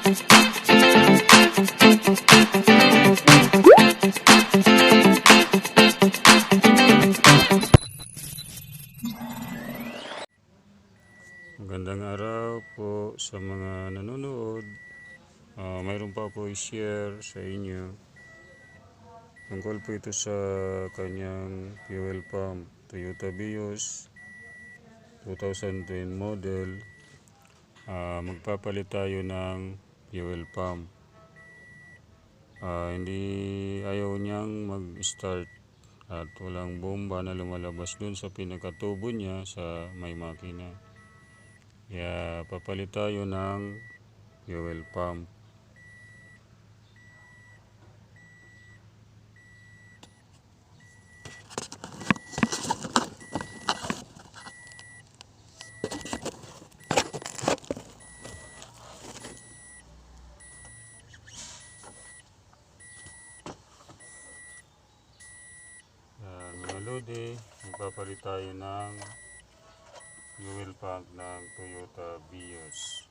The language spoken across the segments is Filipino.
Magandang araw po sa mga nanonood. Mayroon pa po i-share sa inyo. Tungkol po ito sa kanyang fuel pump. Toyota Vios 2010 model. Magpapalit tayo ng fuel pump. Hindi ayaw niyang mag-start at walang bomba na lumalabas dun sa pinakatubo niya sa may makina. Kaya papalit tayo ng fuel pump. Mga lodi, magpapalit tayo ng fuel pump ng Toyota Vios.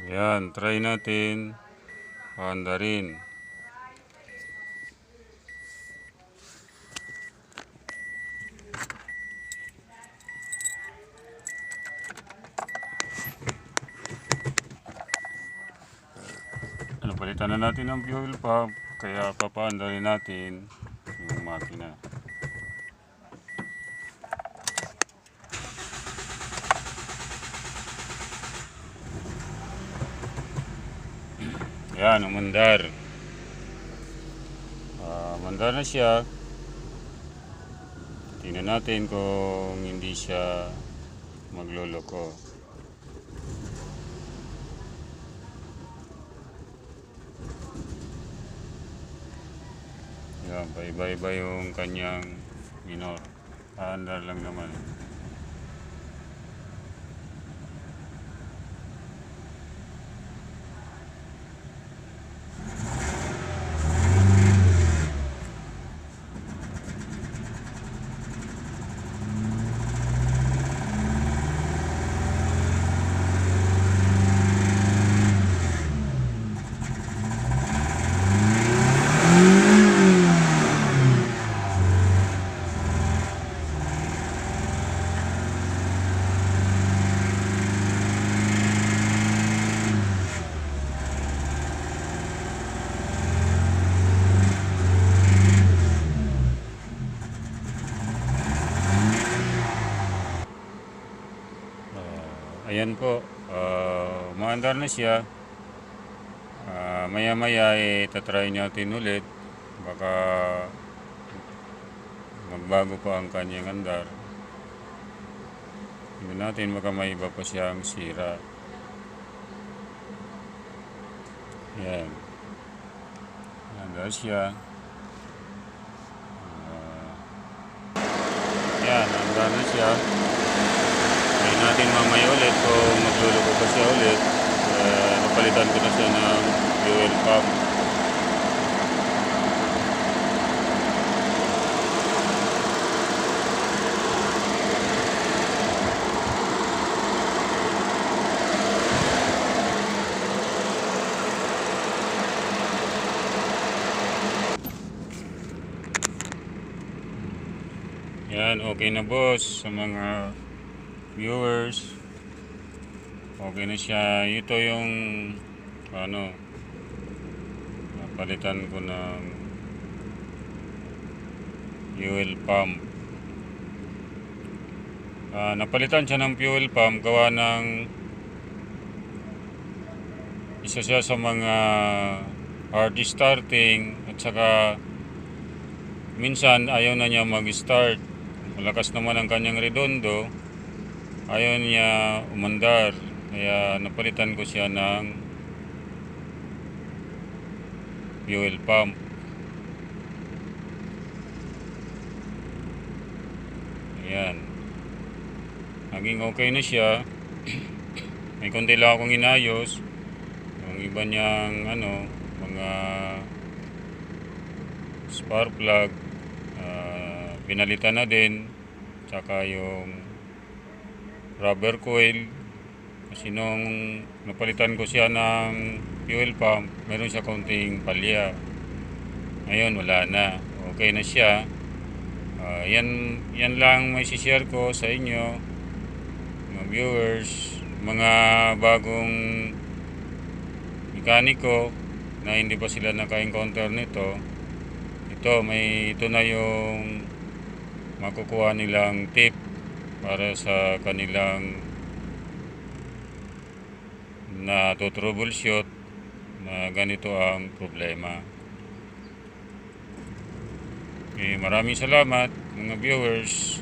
Yan, try natin. Paandarin. Ano, palitan na natin ang fuel pump. Kaya papaandarin natin yung makina. Yan, umandar. Umandar na siya. Tingnan natin kung hindi siya magloloko. Yan, paiba-iba yung kanyang minor. Paandar lang naman. Ayan po, maandar na siya. Maya-maya itatry natin ulit. Baka magbago pa ang kanyang andar. Hindi natin, baka may iba pa siyang sira. Ayan. Andar siya. Ayan, andar na siya. Try natin mamaya ulit kung magluluko pa siya ulit. Napalitan ko na siya ng fuel pump. Yan, okay na boss sa mga viewers. Okay na siya. Ito yung napalitan ko ng fuel pump. Napalitan siya ng fuel pump gawa ng isa siya sa mga hard starting at saka minsan ayaw na niya mag-start. Malakas naman ang kanyang redondo, ayaw niya umandar. Kaya napalitan ko siya ng fuel pump. Ayan, naging okay na siya. May konti lang akong inayos. Yung iba niyang mga spark plug, pinalitan na din. Tsaka yung rubber coil, kasi nung napalitan ko siya ng fuel pump, meron siya konting palya. Ngayon wala na, okay na siya. Yan lang may share ko sa inyo mga viewers, mga bagong mekaniko na hindi pa sila naka-encounter nito. Ito na yung makukuha nilang tip para sa kanilang na troubleshoot na ganito ang problema. Okay, maraming salamat mga viewers.